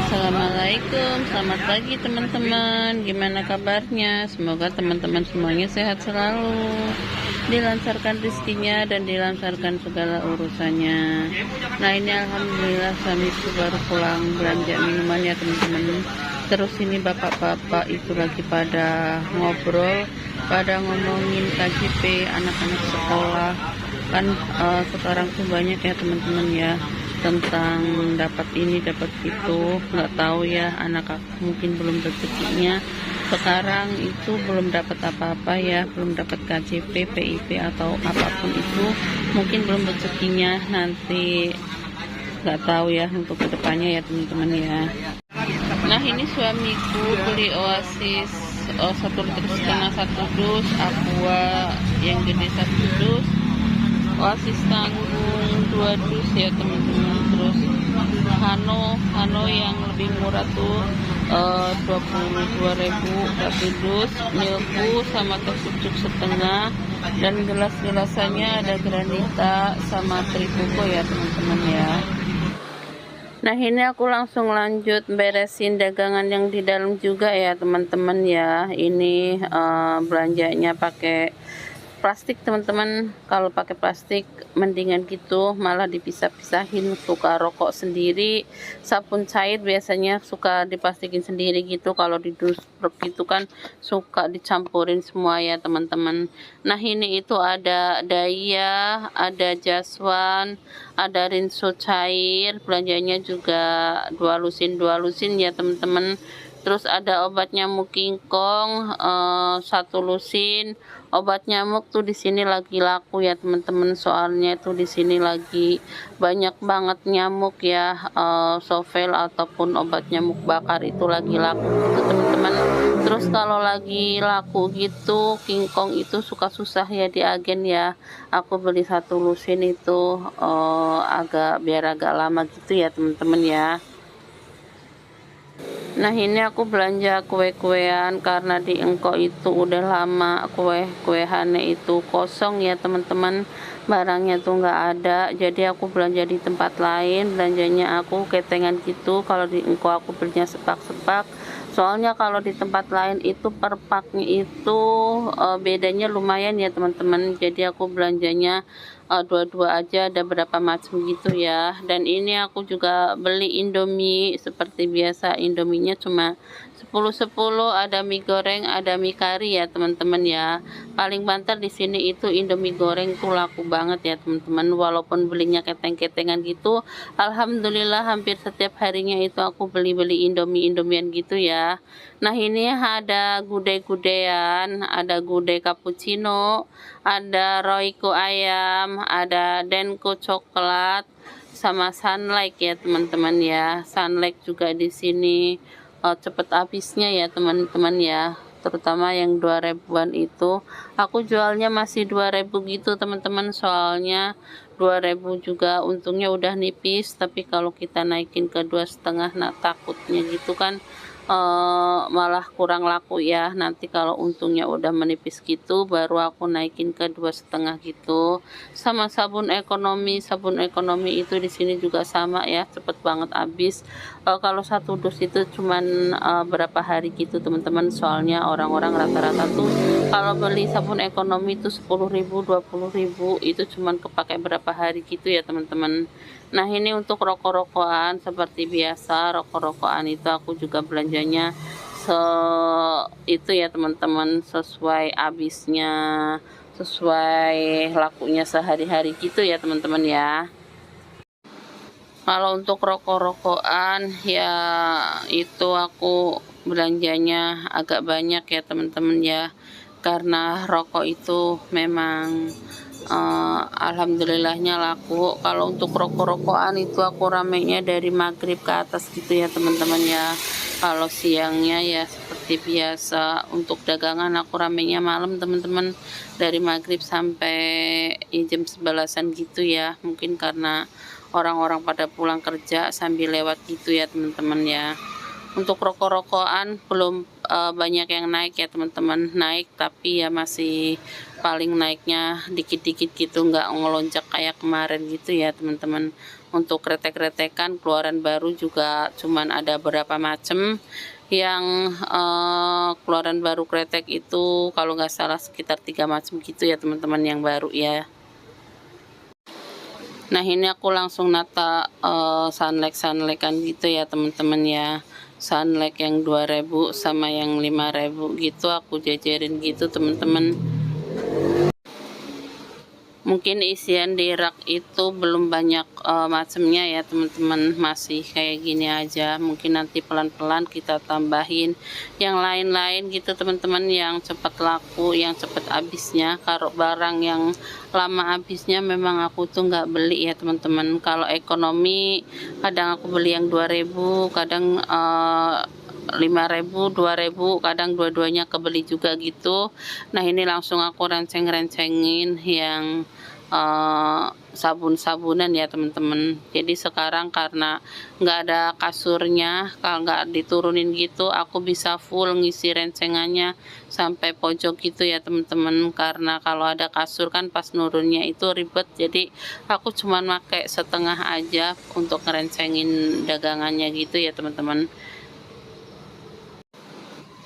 Assalamualaikum, selamat pagi teman-teman. Gimana kabarnya? Semoga teman-teman semuanya sehat selalu, dilancarkan rezekinya dan dilancarkan segala urusannya. Nah, ini alhamdulillah suamiku baru pulang belanja minuman ya teman-teman. Terus ini bapak-bapak itu lagi pada ngobrol, pada ngomongin KJP anak-anak sekolah. Kan sekarang tuh banyak ya teman-teman ya, tentang dapat ini dapat itu, nggak tahu ya, anak aku mungkin belum rezekinya sekarang itu belum dapat apa-apa ya, belum dapat KJP, PIP atau apapun itu, mungkin belum rezekinya, nanti nggak tahu ya untuk kedepannya ya teman-teman ya. Nah, ini suamiku beli Oasis 1,5 liter satu dus, Aqua yang gede satu dus, Oasis tanggung 2 dus ya teman-teman. Terus Hano yang lebih murah tuh 22.000 satu dus, Milku sama teh sucuk setengah, dan gelas-gelasannya ada Granita sama Tripuko ya teman-teman ya. Nah, ini aku langsung lanjut beresin dagangan yang di dalam juga ya teman-teman ya. Ini belanjanya pakai plastik teman-teman. Kalau pakai plastik mendingan gitu, malah dipisah-pisahin. Suka rokok sendiri, sabun cair biasanya suka diplastikin sendiri gitu. Kalau di dus gitu kan suka dicampurin semua ya teman-teman. Nah, ini itu ada Daya, ada Jaswan, ada rinso cair, belanjanya juga dua lusin ya teman-teman. Terus ada obat nyamuk kingkong 1 lusin. Obat nyamuk tuh di sini lagi laku ya teman-teman, soalnya tuh di sini lagi banyak banget nyamuk ya, sovel ataupun obat nyamuk bakar itu lagi laku gitu teman-teman. Terus kalau lagi laku gitu kingkong itu suka susah ya di agen ya. Aku beli 1 lusin itu biar agak lama gitu ya teman-teman ya. Nah, ini aku belanja kue-kuean karena di Engko itu udah lama kue hane itu kosong ya teman-teman, barangnya tuh nggak ada, jadi aku belanja di tempat lain. Belanjanya aku ketengan gitu, kalau di Engko aku belinya sepak-sepak, soalnya kalau di tempat lain itu per paknya itu bedanya lumayan ya teman-teman, jadi aku belanjanya dua-dua aja, ada berapa macam gitu ya. Dan ini aku juga beli Indomie seperti biasa, Indominya cuma 10-10, ada mie goreng, ada mie kari ya teman-teman ya. Paling banter di sini itu Indomie goreng tuh laku banget ya teman-teman, walaupun belinya keteng-ketengan gitu, alhamdulillah hampir setiap harinya itu aku beli Indomian gitu ya. Nah, ini ada gudeg-gudean, ada gudeg cappuccino, ada Royco ayam, ada Denko coklat, sama Sunlight ya teman-teman ya. Sunlight juga di sini cepet habisnya ya teman-teman ya, terutama yang 2000-an itu aku jualnya masih 2000 gitu teman-teman, soalnya 2000 juga untungnya udah nipis, tapi kalau kita naikin ke 2,5, nah takutnya gitu kan malah kurang laku ya. Nanti kalau untungnya udah menipis gitu baru aku naikin ke 2,5 gitu. Sama sabun ekonomi itu di sini juga sama ya, cepet banget habis. Kalau 1 dus itu cuman berapa hari gitu teman-teman, soalnya orang-orang rata-rata tuh kalau beli sabun ekonomi itu 10.000 20.000 itu cuman kepake berapa hari gitu ya teman-teman. Nah, ini untuk rokok-rokokan seperti biasa, rokok-rokokan itu aku juga belanjanya itu ya teman-teman, sesuai habisnya, sesuai lakunya sehari-hari gitu ya teman-teman ya. Kalau untuk rokok-rokokan ya itu aku belanjanya agak banyak ya teman-teman ya, karena rokok itu memang alhamdulillahnya laku. Kalau untuk rokok-rokokan itu aku ramenya dari maghrib ke atas gitu ya teman-teman ya. Kalau siangnya ya seperti biasa, untuk dagangan aku ramenya malam teman-teman, dari maghrib sampai jam 11-an gitu ya, mungkin karena orang-orang pada pulang kerja sambil lewat gitu ya teman-teman ya. Untuk rokok-rokokan belum banyak yang naik ya teman-teman, naik tapi ya masih paling naiknya dikit-dikit gitu, nggak ngelonjak kayak kemarin gitu ya teman-teman. Untuk kretek-kretekan keluaran baru juga cuman ada beberapa macam. Yang keluaran baru kretek itu kalau nggak salah sekitar 3 macam gitu ya teman-teman yang baru ya. Nah ini aku langsung nata sunlight-sunlightan gitu ya teman-teman ya. Sunlight yang 2000 sama yang 5000 gitu aku jajarin gitu teman-teman. Mungkin isian di rak itu belum banyak macamnya ya teman-teman, masih kayak gini aja. Mungkin nanti pelan-pelan kita tambahin yang lain-lain gitu teman-teman, yang cepat laku, yang cepat habisnya. Kalau barang yang lama habisnya memang aku tuh nggak beli ya teman-teman. Kalau ekonomi kadang aku beli yang 2000, kadang 5000, 2000, kadang dua-duanya kebeli juga gitu. Nah ini langsung aku renceng-rencengin yang sabun-sabunan ya teman-teman. Jadi sekarang karena nggak ada kasurnya, kalau nggak diturunin gitu aku bisa full ngisi rencengannya sampai pojok gitu ya teman-teman. Karena kalau ada kasur kan pas nurunnya itu ribet, jadi aku cuman pakai setengah aja untuk ngerencengin dagangannya gitu ya teman-teman.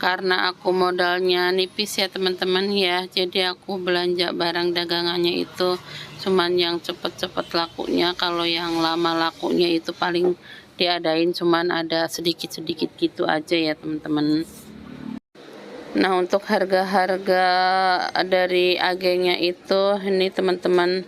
Karena aku modalnya nipis ya teman-teman ya, jadi aku belanja barang dagangannya itu cuman yang cepet-cepet lakunya. Kalau yang lama lakunya itu paling diadain cuman ada sedikit-sedikit gitu aja ya teman-teman. Nah untuk harga-harga dari agennya itu ini teman-teman,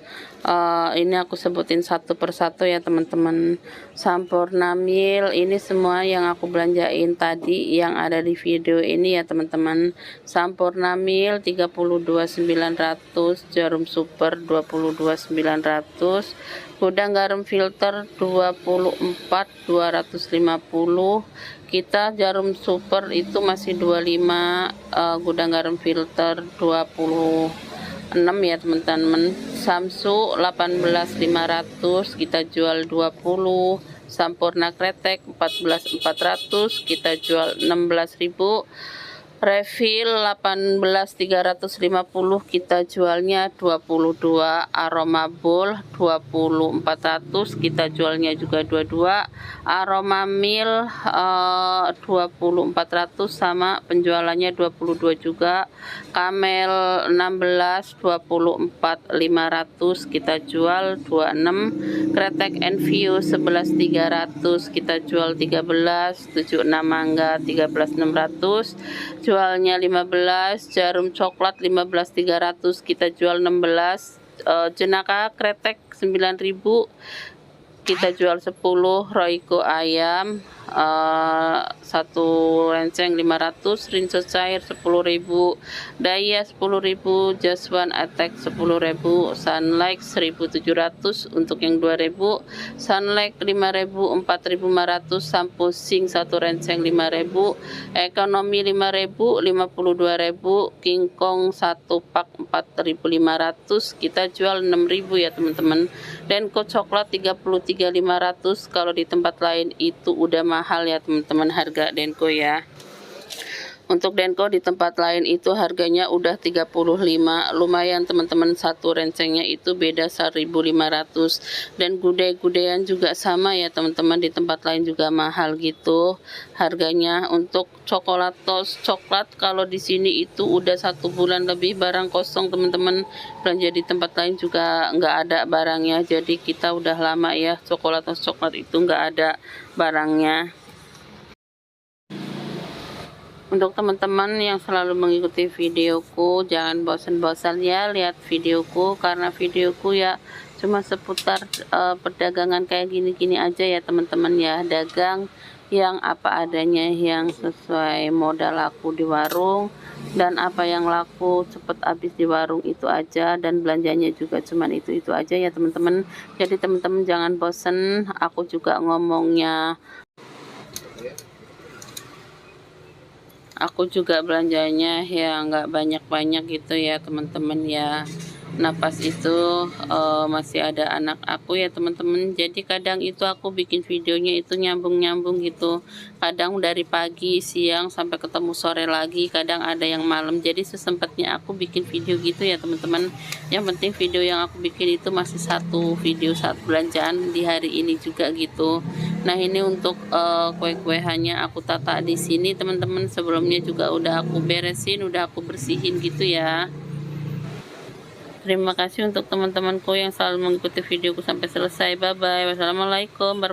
ini aku sebutin satu persatu ya teman-teman. Sampurna Mil ini semua yang aku belanjain tadi yang ada di video ini ya teman-teman. Sampurna Mil 32.900, Jarum Super 22.900, gudang garam filter 24.250. Kita jarum super itu masih 25, gudang garam filter 26 ya teman-teman. Samsu 18.500 kita jual 20. Sampurna kretek 14.400 kita jual 16.000. Refill 18.350 kita jualnya 22. Aroma Bowl 20.400 kita jualnya juga 22. Aroma Mil 20.400 sama penjualannya 22 juga. Camel 16 24.500 kita jual 26. Kretek Enview 11.300 kita jual 13. 76 Mangga 13.600 jualnya 15. Jarum coklat 15.300 kita jual 16. Jenaka kretek 9.000 kita jual 10. Royco ayam satu renceng 500. Rinso cair 10.000. Daya 10.000. Jaswan Attack 10.000. Sunlight 1.700 untuk yang 2.000. Sunlight 5.000 4.500. Sampo Sing satu renceng 5.000. Ekonomi 5.000 52.000. King Kong satu pak 4.500 kita jual 6.000 ya teman-teman. Denko coklat 33.500. Kalau di tempat lain itu udah mahal ya teman-teman harga Denko ya. Untuk Denko di tempat lain itu harganya udah 35. Lumayan teman-teman, satu rencengnya itu beda 1.500. Dan gudai-gudaian juga sama ya teman-teman, di tempat lain juga mahal gitu harganya. Untuk coklat tos coklat kalau di sini itu udah 1 bulan lebih barang kosong teman-teman. Belanja di tempat lain juga nggak ada barangnya, jadi kita udah lama ya coklat tos coklat itu nggak ada barangnya. Untuk teman-teman yang selalu mengikuti videoku, jangan bosan-bosan ya lihat videoku, karena videoku ya cuma seputar perdagangan kayak gini-gini aja ya teman-teman ya. Dagang yang apa adanya, yang sesuai modal aku di warung, dan apa yang laku cepet habis di warung itu aja, dan belanjanya juga cuman itu aja ya teman-teman. Jadi teman-teman jangan bosen, aku juga ngomongnya. Aku juga belanjanya ya nggak banyak-banyak gitu ya teman-teman ya. Nah pas itu masih ada anak aku ya teman-teman, jadi kadang itu aku bikin videonya itu nyambung-nyambung gitu, kadang dari pagi, siang, sampai ketemu sore lagi, kadang ada yang malam, jadi sesempatnya aku bikin video gitu ya teman-teman. Yang penting video yang aku bikin itu masih satu video saat belanjaan di hari ini juga gitu. Nah ini untuk kue-kuehannya aku tata di sini teman-teman, sebelumnya juga udah aku beresin, udah aku bersihin gitu ya. Terima kasih untuk teman-temanku yang selalu mengikuti videoku sampai selesai. Bye bye. Wassalamualaikum warahmatullahi wabarakatuh.